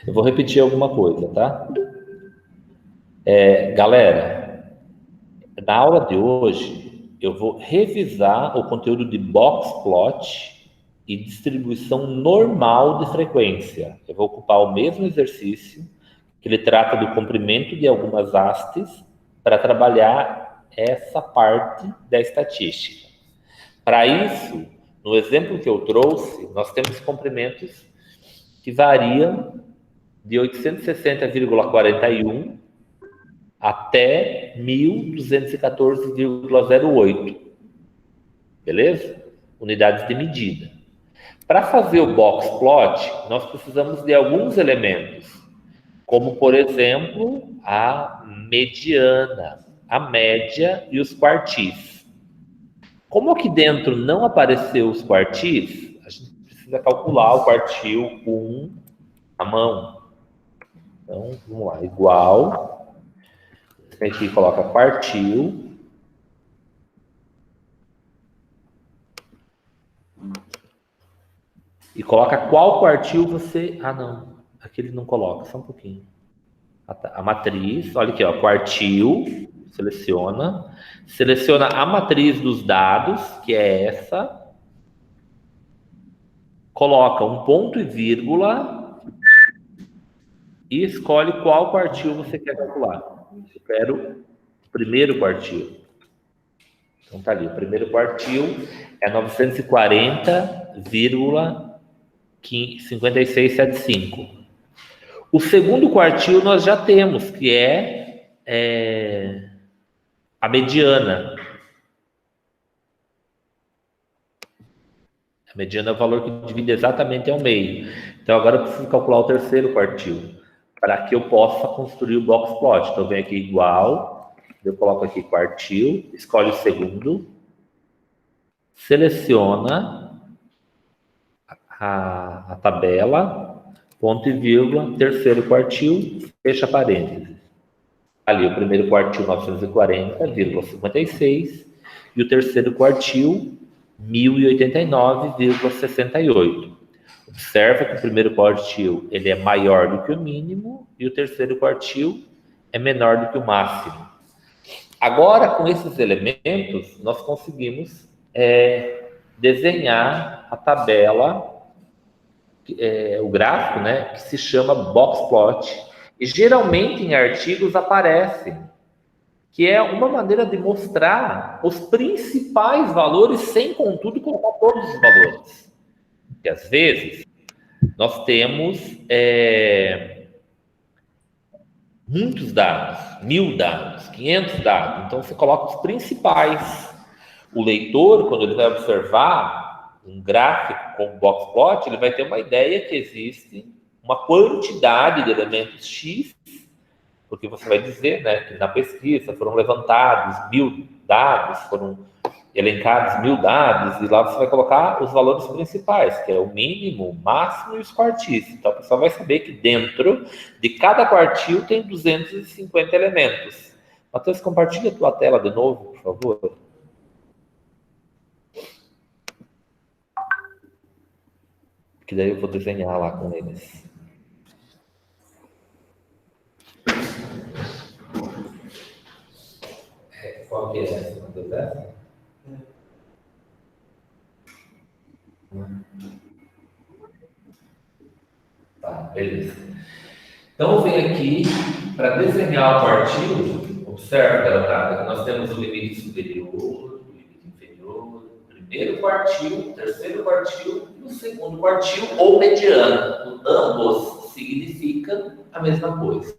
Eu vou repetir alguma coisa, tá? Galera, na aula de hoje, eu vou revisar o conteúdo de box plot e distribuição normal de frequência. Eu vou ocupar o mesmo exercício, que ele trata do comprimento de algumas hastes, para trabalhar essa parte da estatística. Para isso, no exemplo que eu trouxe, nós temos comprimentos que variam de 860,41 até 1214,08, beleza? Unidades de medida. Para fazer o box plot, nós precisamos de alguns elementos, como, por exemplo, a mediana, a média e os quartis. Como aqui dentro não apareceu os quartis, a gente precisa calcular o quartil com a mão. Então, vamos lá, igual, a gente coloca quartil, e coloca qual quartil você... Ah, não, aqui ele não coloca, só um pouquinho. A matriz, olha aqui, ó, quartil, seleciona a matriz dos dados, que é essa, coloca um ponto e vírgula e escolhe qual quartil você quer calcular. Eu quero o primeiro quartil. Então tá ali, o primeiro quartil é 940,5675. O segundo quartil nós já temos, que é a mediana. A mediana é o valor que divide exatamente ao meio. Então agora eu preciso calcular o terceiro quartil, para que eu possa construir o box plot. Então eu venho aqui igual, eu coloco aqui quartil, escolhe o segundo, seleciona a tabela, ponto e vírgula, terceiro quartil, fecha parênteses. Ali o primeiro quartil 940,56 e o terceiro quartil 1089,68. Observa que o primeiro quartil ele é maior do que o mínimo e o terceiro quartil é menor do que o máximo. Agora, com esses elementos, nós conseguimos desenhar a tabela, o gráfico, né, que se chama box plot. E geralmente em artigos aparece, que é uma maneira de mostrar os principais valores sem, contudo, colocar todos os valores. Porque às vezes nós temos muitos dados, 1000 dados, 500 dados. Então você coloca os principais. O leitor, quando ele vai observar um gráfico com box plot, ele vai ter uma ideia que existe uma quantidade de elementos X, porque você vai dizer, né, que na pesquisa foram levantados 1000 dados, foram elencados 1000 dados, e lá você vai colocar os valores principais, que é o mínimo, o máximo e os quartis. Então, a pessoa vai saber que dentro de cada quartil tem 250 elementos. Matheus, compartilha a tua tela de novo, por favor. Que daí eu vou desenhar lá com eles. Qual que é essa, Matheus? Essa? Tá, beleza. Então, eu venho aqui para desenhar o quartil. Observa, garotada, que nós temos o limite superior, o limite inferior, o primeiro quartil, o terceiro quartil e o segundo quartil ou mediana. Ambos significam a mesma coisa.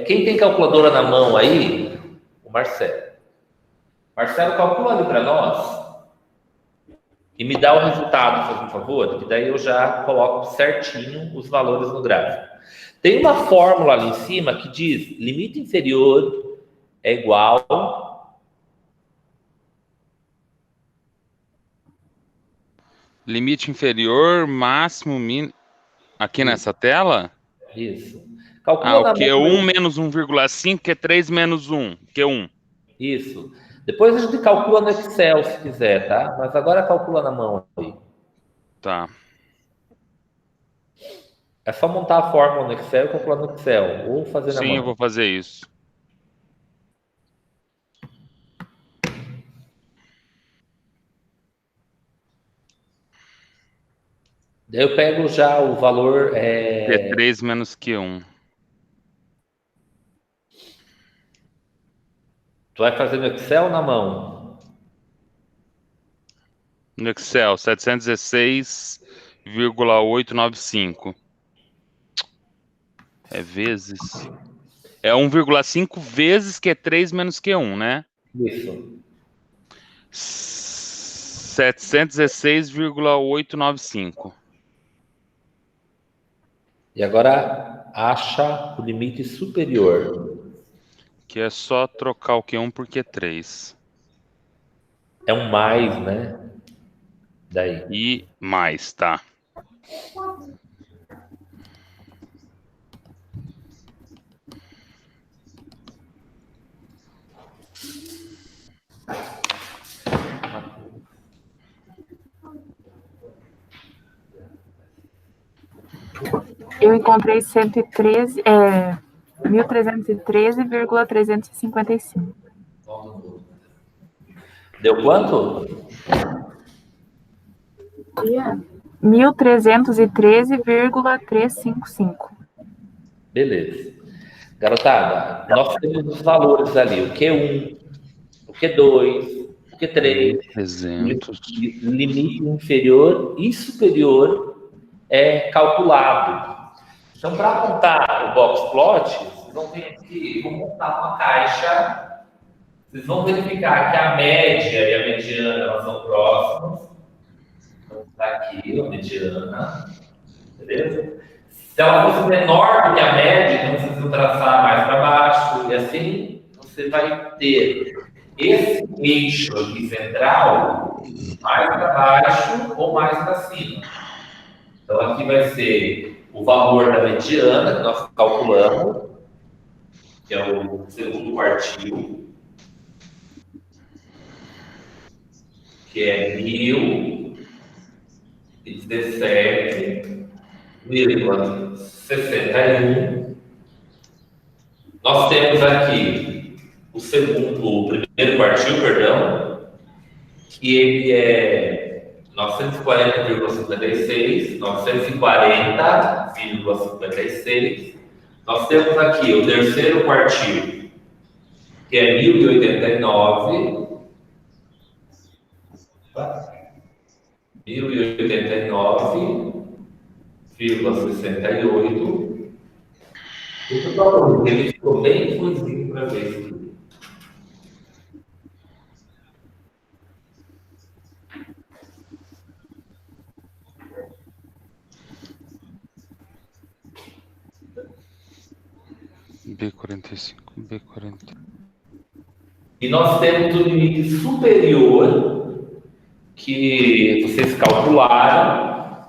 Quem tem calculadora na mão aí? O Marcelo. Marcelo, calcula ali para nós e me dá o resultado, por favor, que daí eu já coloco certinho os valores no gráfico. Tem uma fórmula ali em cima que diz limite inferior é igual... Limite inferior, máximo, mínimo. Aqui nessa tela? Isso. Calcula O na Q1 mão. menos 1,5, Q3 menos 1, Q1. Isso. Depois a gente calcula no Excel, se quiser, tá? Mas agora calcula na mão aí. Tá. É só montar a fórmula no Excel e calcular no Excel, ou fazer na Sim, mão. eu vou fazer isso. Daí eu pego já o valor. Q3 menos Q1. Tu vai fazer no Excel ou na mão? No Excel, 716,895. É vezes. É 1,5 vezes Q3 menos Q1, né? Isso. 716,895. E agora acha o limite superior. Que é só trocar o Q1 por Q3. É um mais, né? Daí. E mais, tá? Eu encontrei 1.313,355. Deu quanto? 1.313,355. Beleza. Garotada, nós temos os valores ali, o Q1, o Q2, o Q3, 300. limite inferior e superior é calculado. Então, para montar o box plot, vocês vão ter que montar uma caixa, vocês vão verificar que a média e a mediana elas são próximas. Então, está aqui a mediana, beleza? Se ela fosse menor do que a média, então vocês vão traçar mais para baixo, e assim você vai ter esse eixo aqui central mais para baixo ou mais para cima. Então aqui vai ser o valor da mediana que nós calculamos, que é o segundo quartil, que é 1017,61. Nós temos aqui o primeiro quartil, perdão, que ele é 940,56, 940,56. Nós temos aqui o terceiro quartil, que é 1089, 1089,68. Ele ficou bem ruimzinho para ver isso aqui. B45, B40. E nós temos o limite superior que vocês calcularam,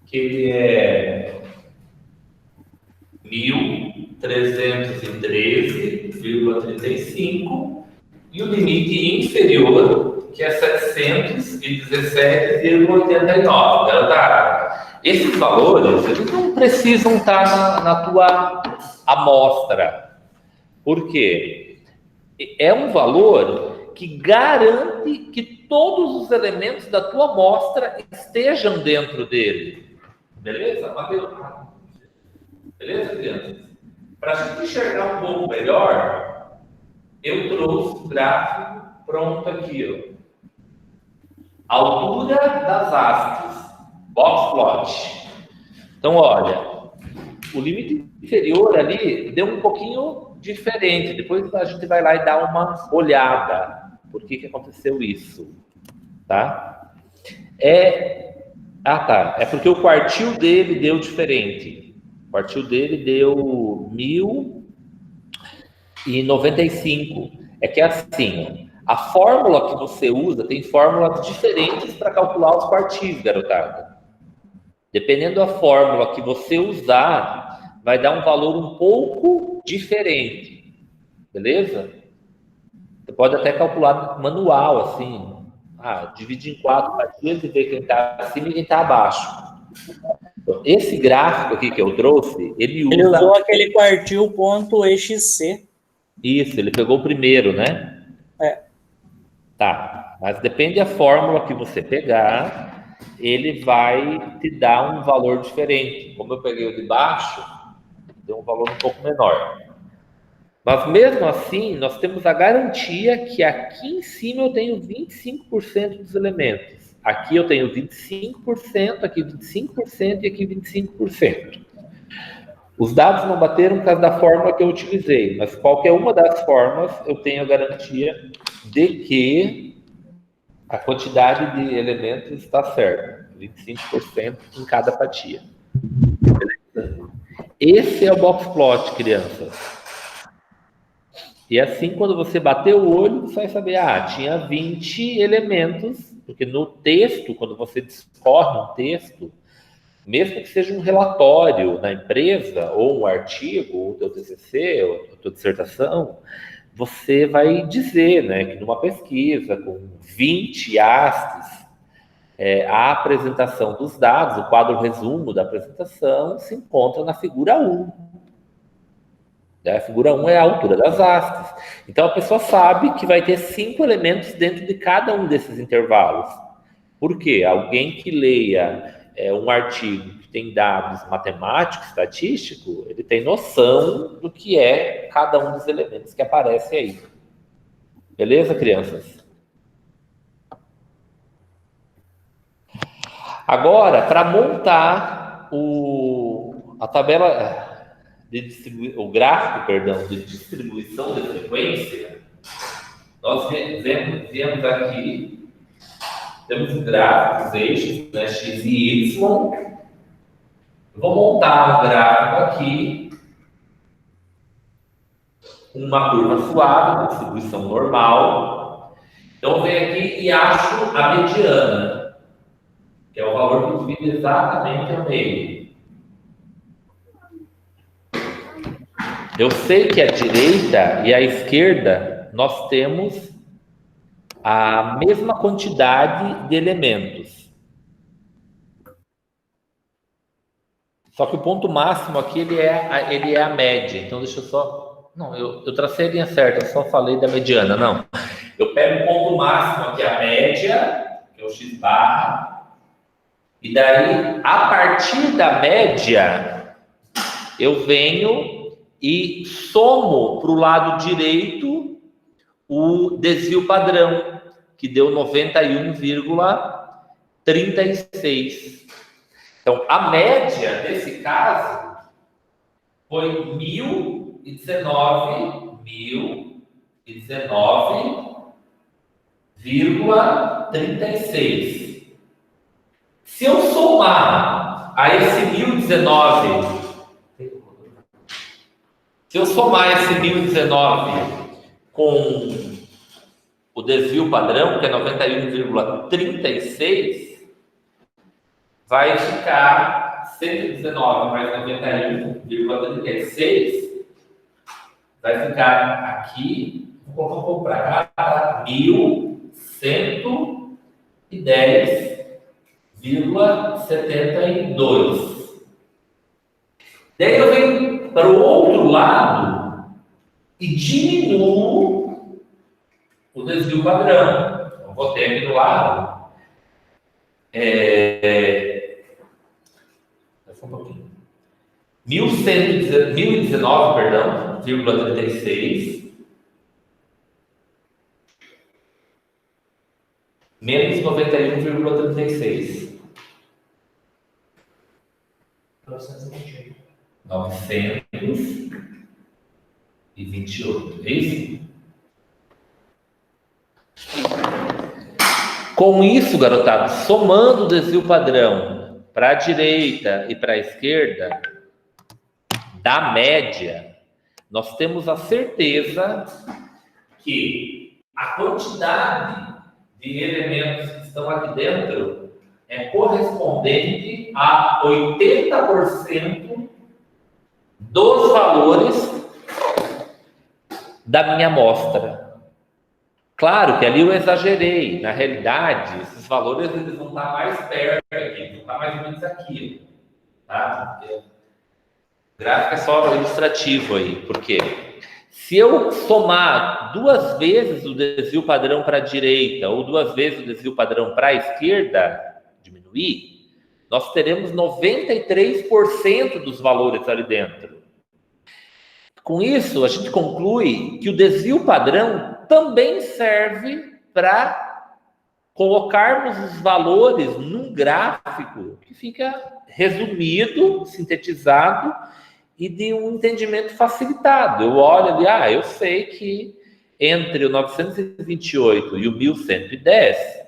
que ele é 1.313,35, e o limite inferior, que é 717,89. Esses valores eles não precisam estar na tua amostra. Por quê? É um valor que garante que todos os elementos da tua amostra estejam dentro dele. Beleza? Beleza, crianças? Para a gente enxergar um pouco melhor, eu trouxe o gráfico pronto aqui. Ó. Altura das hastes, box plot. Então, olha, o limite inferior ali deu um pouquinho diferente. Depois a gente vai lá e dá uma olhada. Por que aconteceu isso? Tá? Tá. É porque o quartil dele deu diferente. O quartil dele deu 1095. É que é assim, a fórmula que você usa tem fórmulas diferentes para calcular os quartis, garotada. Dependendo da fórmula que você usar, vai dar um valor um pouco diferente. Beleza? Você pode até calcular manual, assim. Dividir em 4 partidas e ver quem está acima e quem está abaixo. Então, esse gráfico aqui que eu trouxe, ele Ele usa... usou aquele quartil.exc. Isso, ele pegou o primeiro, né? É. Tá, mas depende da fórmula que você pegar, ele vai te dar um valor diferente. Como eu peguei o de baixo, deu um valor um pouco menor. Mas mesmo assim, nós temos a garantia que aqui em cima eu tenho 25% dos elementos. Aqui eu tenho 25%, aqui 25% e aqui 25%. Os dados não bateram por causa da fórmula que eu utilizei, mas qualquer uma das formas eu tenho a garantia de que a quantidade de elementos está certa. 25% em cada fatia. Beleza? Esse é o box plot, crianças. E assim, quando você bater o olho, você vai saber, tinha 20 elementos, porque no texto, quando você discorre um texto, mesmo que seja um relatório na empresa, ou um artigo, ou o teu TCC, ou a tua dissertação, você vai dizer, né, que numa pesquisa com 20 hastes, a apresentação dos dados, o quadro resumo da apresentação, se encontra na figura 1. A figura 1 é a altura das hastes. Então, a pessoa sabe que vai ter 5 elementos dentro de cada um desses intervalos. Por quê? Alguém que leia um artigo que tem dados matemáticos, estatísticos, ele tem noção do que é cada um dos elementos que aparece aí. Beleza, crianças? Agora, para montar a tabela... o gráfico, perdão, de distribuição de frequência, nós viemos aqui, temos gráficos, eixos, né, x e y. Eu vou montar um gráfico aqui, uma curva suave, uma distribuição normal. Então, eu venho aqui e acho a mediana, que é o valor que divide exatamente ao meio. Eu sei que a direita e a esquerda nós temos a mesma quantidade de elementos. Só que o ponto máximo aqui ele é a média. Então deixa eu só... Não, eu tracei a linha certa, eu só falei da mediana, não. Eu pego o ponto máximo aqui, a média, que é o x barra, e daí, a partir da média, eu venho e somo para o lado direito o desvio padrão, que deu 91,36. Então, a média desse caso foi 1019,36. Se eu somar a esse 1019, com o desvio padrão, que é 91,36, vai ficar 119 mais 91,36, vai ficar aqui, vou colocar um pouco para cá, 1.110,72. Daí eu venho para o outro lado e diminuo o desvio padrão. Então, vou ter aqui do lado. Só um pouquinho. 1019, perdão, 36. Menos 91,36. 928. É isso? Com isso, garotada, somando o desvio padrão para a direita e para a esquerda, da média, nós temos a certeza que a quantidade de elementos que estão aqui dentro é correspondente a 80% dos valores da minha amostra. Claro que ali eu exagerei. Na realidade, esses valores eles vão estar mais perto aqui, vão estar mais ou menos aqui. Tá? O gráfico é só ilustrativo aí, porque se eu somar 2 vezes o desvio padrão para a direita ou 2 vezes o desvio padrão para a esquerda, diminuir, nós teremos 93% dos valores ali dentro. Com isso, a gente conclui que o desvio padrão também serve para colocarmos os valores num gráfico que fica resumido, sintetizado e de um entendimento facilitado. Eu olho ali, eu sei que entre o 928 e o 1110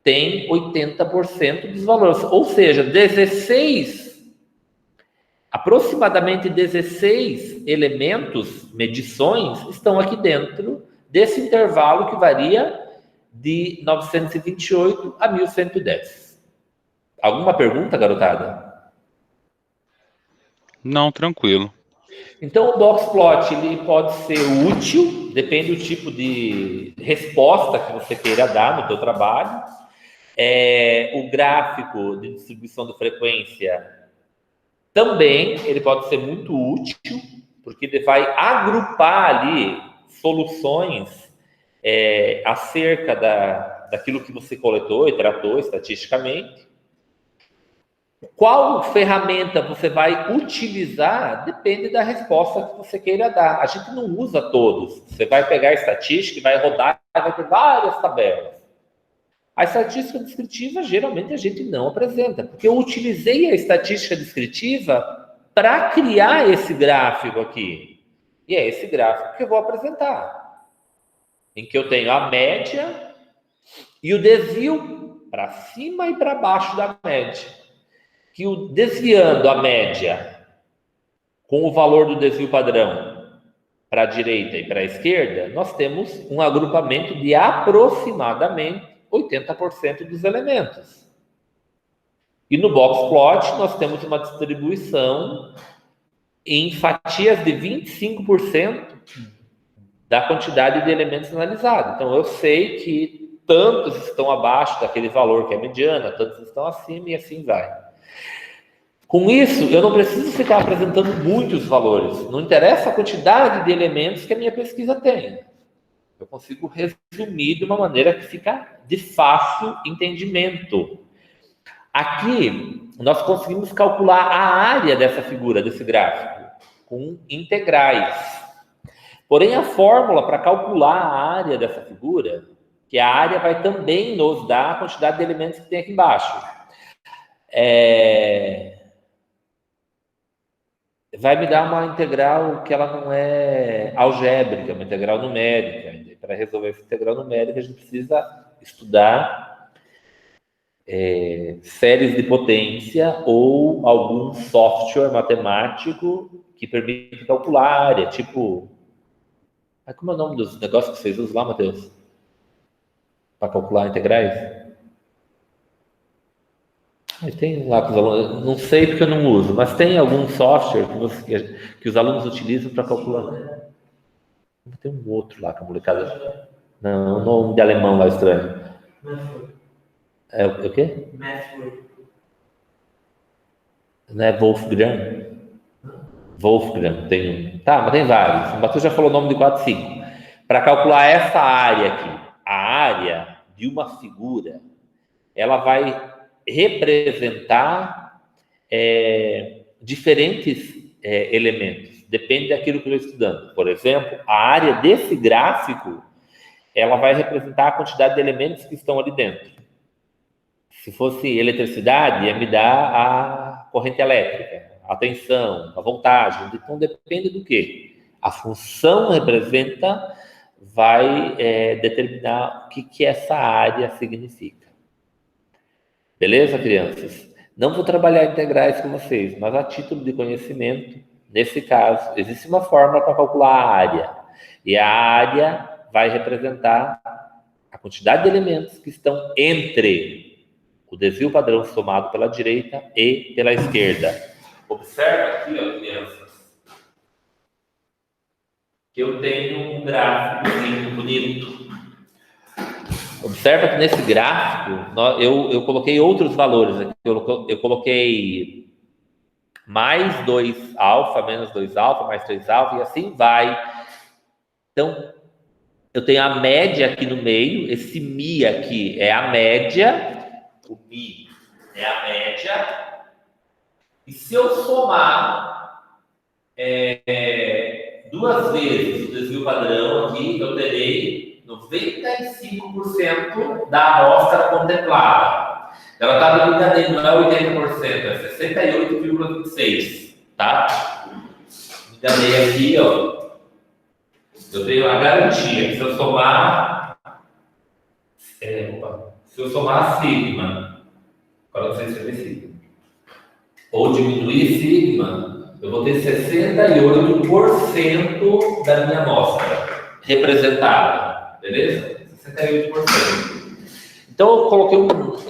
tem 80% dos valores, ou seja, aproximadamente 16 elementos, medições, estão aqui dentro desse intervalo que varia de 928 a 1110. Alguma pergunta, garotada? Não, tranquilo. Então, o boxplot ele pode ser útil, depende do tipo de resposta que você queira dar no seu trabalho. O gráfico de distribuição de frequência também ele pode ser muito útil, porque ele vai agrupar ali soluções acerca daquilo que você coletou e tratou estatisticamente. Qual ferramenta você vai utilizar depende da resposta que você queira dar. A gente não usa todos. Você vai pegar a estatística e vai rodar, vai ter várias tabelas. A estatística descritiva, geralmente, a gente não apresenta, porque eu utilizei a estatística descritiva para criar esse gráfico aqui. E é esse gráfico que eu vou apresentar, em que eu tenho a média e o desvio para cima e para baixo da média. Que desviando a média com o valor do desvio padrão para a direita e para a esquerda, nós temos um agrupamento de aproximadamente 80% dos elementos. E no boxplot, nós temos uma distribuição em fatias de 25% da quantidade de elementos analisados. Então, eu sei que tantos estão abaixo daquele valor que é mediana, tantos estão acima e assim vai. Com isso, eu não preciso ficar apresentando muitos valores. Não interessa a quantidade de elementos que a minha pesquisa tem. Eu consigo resumir de uma maneira que fica de fácil entendimento. Aqui, nós conseguimos calcular a área dessa figura, desse gráfico, com integrais. Porém, a fórmula para calcular a área dessa figura, que a área vai também nos dar a quantidade de elementos que tem aqui embaixo. Vai me dar uma integral que ela não é algébrica, é uma integral numérica. Para resolver essa integral numérica, a gente precisa estudar séries de potência ou algum software matemático que permite calcular a área, tipo... Como é o nome dos negócios que vocês usam lá, Matheus? Para calcular integrais? Tem lá que os alunos... Não sei porque eu não uso, mas tem algum software que os alunos utilizam para calcular. Tem um outro lá que a molecada... Não, um nome de alemão lá estranho. É o quê? Não é Wolfgram? Wolfgram, tem um. Tá, mas tem vários. O Matheus já falou o nome de 4, 5. Para calcular essa área aqui, a área de uma figura, ela vai representar diferentes elementos. Depende daquilo que eu estou estudando. Por exemplo, a área desse gráfico, ela vai representar a quantidade de elementos que estão ali dentro. Se fosse eletricidade, ia me dar a corrente elétrica, a tensão, a voltagem. Então, depende do quê? A função vai determinar o que essa área significa. Beleza, crianças? Não vou trabalhar integrais com vocês, mas a título de conhecimento, nesse caso, existe uma fórmula para calcular a área. E a área vai representar a quantidade de elementos que estão entre o desvio padrão somado pela direita e pela esquerda. Observa aqui, ó, crianças, que eu tenho um gráfico bonito. Observa que nesse gráfico eu coloquei outros valores aqui. Eu coloquei mais 2 alfa, menos 2 alfa, mais 3 alfa, e assim vai. Então, eu tenho a média aqui no meio, esse Mi aqui é a média, o Mi é a média, e se eu somar duas vezes o desvio padrão aqui, eu terei 95% da amostra contemplada. Ela está me enganando, não é 80%, é 68,26%, tá? Me enganei aqui, ó. Eu tenho a garantia que se eu somar a sigma, agora não sei se é sigma, ou diminuir sigma, eu vou ter 68% da minha amostra representada, beleza? 68%. Então eu coloquei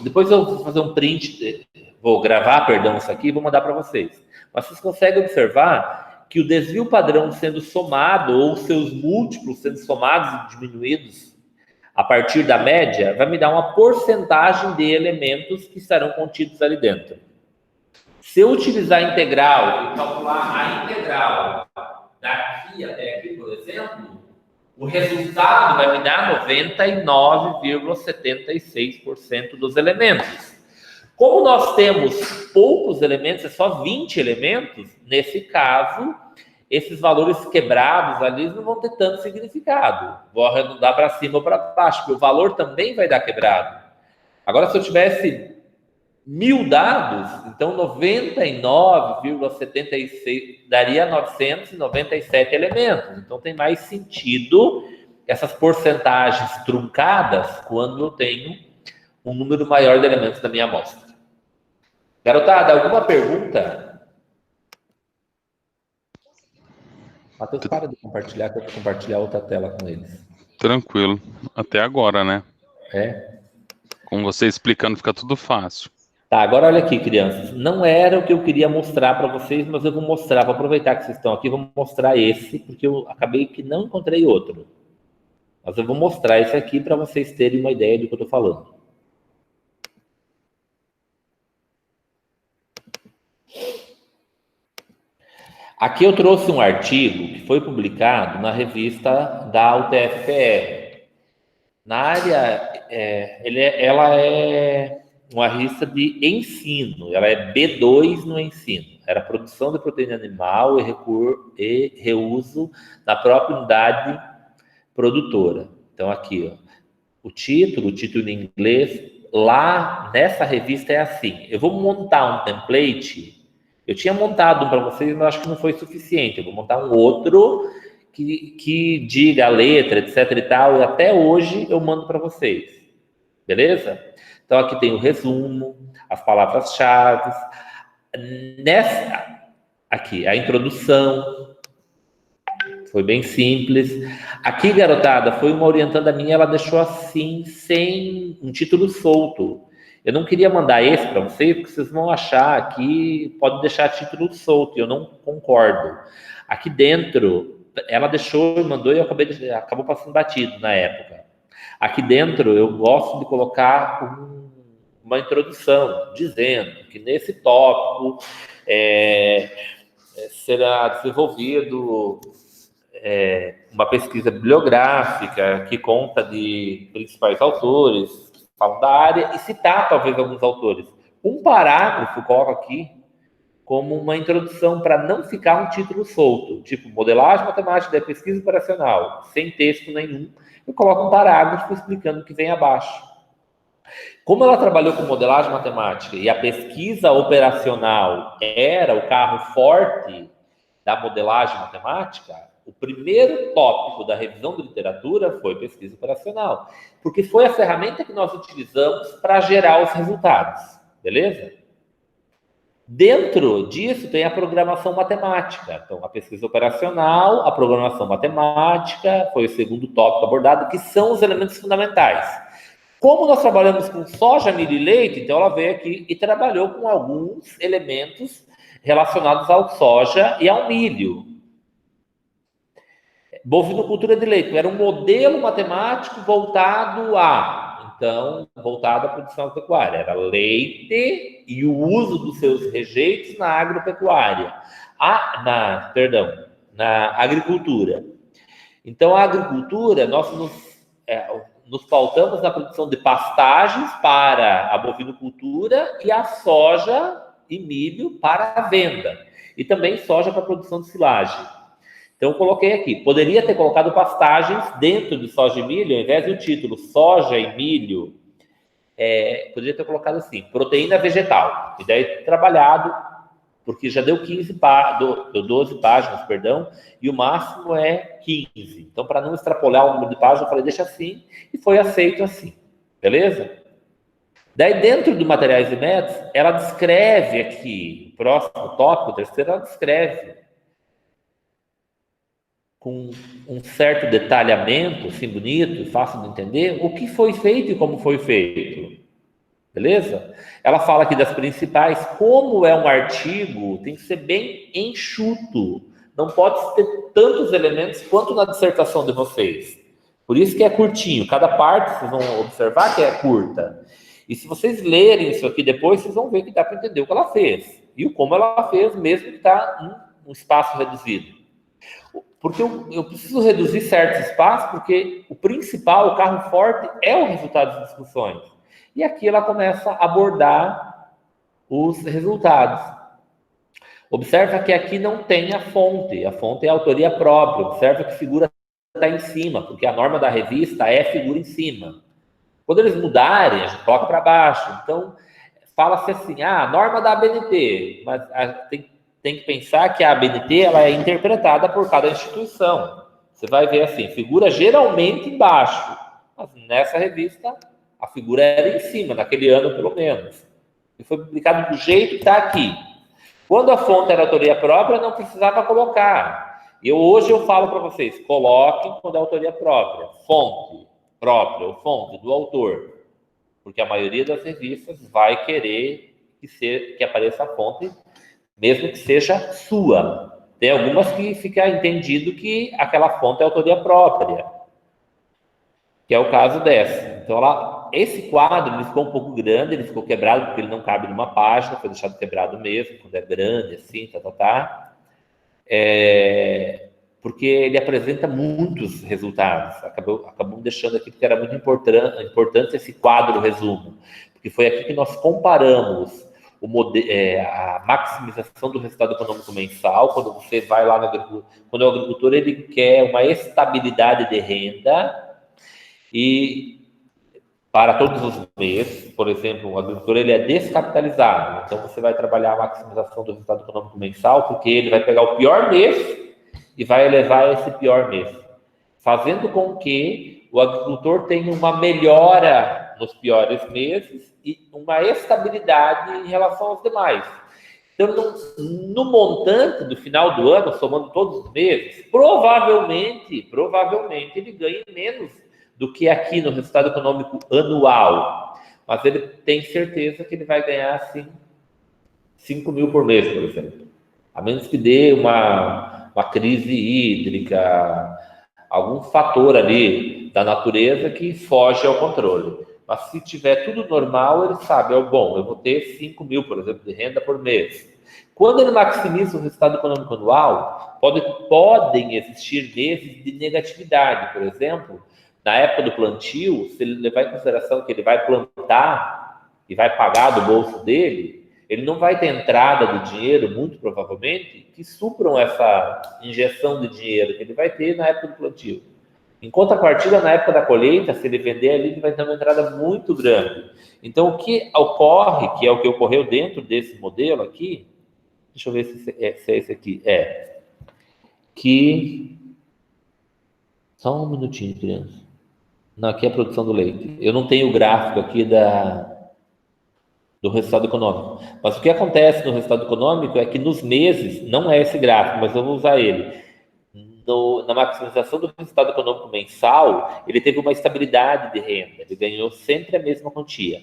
depois eu vou fazer um print, vou gravar, perdão, isso aqui e vou mandar para vocês. Mas vocês conseguem observar que o desvio padrão sendo somado, ou seus múltiplos sendo somados e diminuídos a partir da média, vai me dar uma porcentagem de elementos que estarão contidos ali dentro. Se eu utilizar a integral e calcular a integral daqui até aqui, por exemplo, o resultado vai me dar 99,76% dos elementos. Como nós temos poucos elementos, é só 20 elementos, nesse caso, esses valores quebrados ali não vão ter tanto significado. Vou arredondar para cima ou para baixo, porque o valor também vai dar quebrado. Agora, se eu tivesse 1000 dados, então 99,76 daria 997 elementos. Então tem mais sentido essas porcentagens truncadas quando eu tenho um número maior de elementos da minha amostra. Garotada, alguma pergunta? Matheus, para de compartilhar, que eu vou compartilhar outra tela com eles. Tranquilo. Até agora, né? É. Com você explicando, fica tudo fácil. Tá, agora olha aqui, crianças. Não era o que eu queria mostrar para vocês, mas eu vou mostrar. Vou aproveitar que vocês estão aqui, vou mostrar esse, porque eu acabei que não encontrei outro. Mas eu vou mostrar esse aqui para vocês terem uma ideia do que eu estou falando. Aqui eu trouxe um artigo que foi publicado na revista da UTF-PR. Na área, ela é uma revista de ensino, ela é B2 no ensino. Era produção de proteína animal e reuso na própria unidade produtora. Então aqui, ó, o título em inglês, lá nessa revista é assim. Eu vou montar um template. Eu tinha montado um para vocês, mas acho que não foi suficiente. Eu vou montar um outro que diga a letra, etc e tal, e até hoje eu mando para vocês. Beleza? Então aqui tem o resumo, as palavras-chave. Aqui, a introdução. Foi bem simples. Aqui, garotada, foi uma orientanda minha, ela deixou assim, sem um título solto. Eu não queria mandar esse para vocês, porque vocês vão achar que pode deixar título solto, e eu não concordo. Aqui dentro, ela deixou e mandou, e eu acabou passando batido na época. Aqui dentro, eu gosto de colocar uma introdução, dizendo que nesse tópico será desenvolvido uma pesquisa bibliográfica que conta de principais autores, falam da área, e citar talvez alguns autores. Um parágrafo coloco aqui como uma introdução para não ficar um título solto, tipo modelagem matemática da pesquisa operacional, sem texto nenhum. Eu coloco um parágrafo explicando o que vem abaixo. Como ela trabalhou com modelagem matemática e a pesquisa operacional era o carro forte da modelagem matemática, o primeiro tópico da revisão de literatura foi pesquisa operacional, porque foi a ferramenta que nós utilizamos para gerar os resultados, beleza? Dentro disso tem a programação matemática. Então, a pesquisa operacional, a programação matemática, foi o segundo tópico abordado, que são os elementos fundamentais. Como nós trabalhamos com soja, milho e leite, então ela veio aqui e trabalhou com alguns elementos relacionados ao soja e ao milho. Bovinocultura de leite era um modelo matemático voltado a... então, voltada à produção pecuária. Era leite e o uso dos seus rejeitos na agropecuária. Na agricultura. Então, a agricultura, nós nos pautamos na produção de pastagens para a bovinocultura e a soja e milho para a venda. E também soja para a produção de silagem. Então, eu coloquei aqui. Poderia ter colocado pastagens dentro de soja e milho, ao invés do título soja e milho, poderia ter colocado assim, proteína vegetal. E daí, trabalhado, porque já deu 12 páginas, perdão, e o máximo é 15. Então, para não extrapolar o número de páginas, eu falei, deixa assim, e foi aceito assim. Beleza? Daí, dentro do materiais e métodos, ela descreve aqui, próximo tópico, o terceiro, ela descreve com um certo detalhamento, assim, bonito, fácil de entender, o que foi feito e como foi feito. Beleza? Ela fala aqui das principais. Como é um artigo, tem que ser bem enxuto. Não pode ter tantos elementos quanto na dissertação de vocês. Por isso que é curtinho. Cada parte, vocês vão observar que é curta. E se vocês lerem isso aqui depois, vocês vão ver que dá para entender o que ela fez. E o como ela fez, mesmo que está em um espaço reduzido. Porque eu preciso reduzir certos espaços, porque o principal, o carro forte, é o resultado das discussões. E aqui ela começa a abordar os resultados. Observa que aqui não tem a fonte é a autoria própria. Observa que a figura está em cima, porque a norma da revista é figura em cima. Quando eles mudarem, a gente coloca para baixo. Então, fala-se assim, a norma da ABNT, mas tem que pensar que a ABNT ela é interpretada por cada instituição. Você vai ver assim, figura geralmente embaixo, mas nessa revista a figura era em cima, naquele ano pelo menos. E foi publicado do jeito que está aqui. Quando a fonte era autoria própria, não precisava colocar. Hoje eu falo para vocês, coloquem quando é autoria própria. Fonte própria, ou fonte do autor. Porque a maioria das revistas vai querer que apareça a fonte, mesmo que seja sua. Tem algumas que fica entendido que aquela fonte é autoria própria, que é o caso dessa. Então, esse quadro ele ficou um pouco grande, ele ficou quebrado porque ele não cabe numa página, foi deixado quebrado mesmo, quando é grande, assim, porque ele apresenta muitos resultados. Acabamos deixando aqui porque era muito importante esse quadro resumo, porque foi aqui que nós comparamos a maximização do resultado econômico mensal, quando você vai lá no agricultor, quando o agricultor ele quer uma estabilidade de renda e para todos os meses, por exemplo, o agricultor ele é descapitalizado, então você vai trabalhar a maximização do resultado econômico mensal, porque ele vai pegar o pior mês e vai elevar esse pior mês, fazendo com que o agricultor tenha uma melhora nos piores meses e uma estabilidade em relação aos demais. Então, no montante do final do ano, somando todos os meses, provavelmente ele ganha menos do que aqui no resultado econômico anual. Mas ele tem certeza que ele vai ganhar, assim, 5 mil por mês, por exemplo. A menos que dê uma crise hídrica, algum fator ali da natureza que foge ao controle. Mas se tiver tudo normal, ele sabe, eu vou ter 5 mil, por exemplo, de renda por mês. Quando ele maximiza o resultado econômico anual, podem existir meses de negatividade. Por exemplo, na época do plantio, se ele levar em consideração que ele vai plantar e vai pagar do bolso dele, ele não vai ter entrada do dinheiro, muito provavelmente, que supram essa injeção de dinheiro que ele vai ter na época do plantio. Em contrapartida, na época da colheita, se ele vender ali, ele vai ter uma entrada muito grande. Então, o que ocorre, que é o que ocorreu dentro desse modelo aqui, deixa eu ver se é esse aqui, que... Só um minutinho, criança. Não, aqui é a produção do leite. Eu não tenho o gráfico aqui do resultado econômico. Mas o que acontece no resultado econômico é que nos meses, não é esse gráfico, mas eu vou usar ele. Na maximização do resultado econômico mensal, ele teve uma estabilidade de renda, ele ganhou sempre a mesma quantia.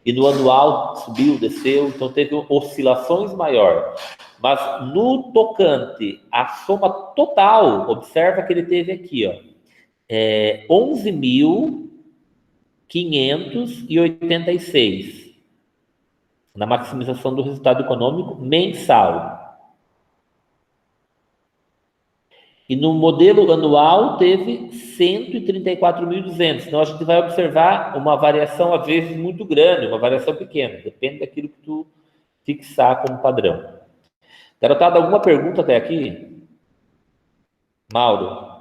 E no anual subiu, desceu, então teve oscilações maiores. Mas no tocante à soma total, observa que ele teve aqui, 11 mil 586 na maximização do resultado econômico mensal. E no modelo anual teve 134.200. Então, a gente vai observar uma variação, às vezes, muito grande, uma variação pequena. Depende daquilo que tu fixar como padrão. Garotada, alguma pergunta até aqui? Mauro?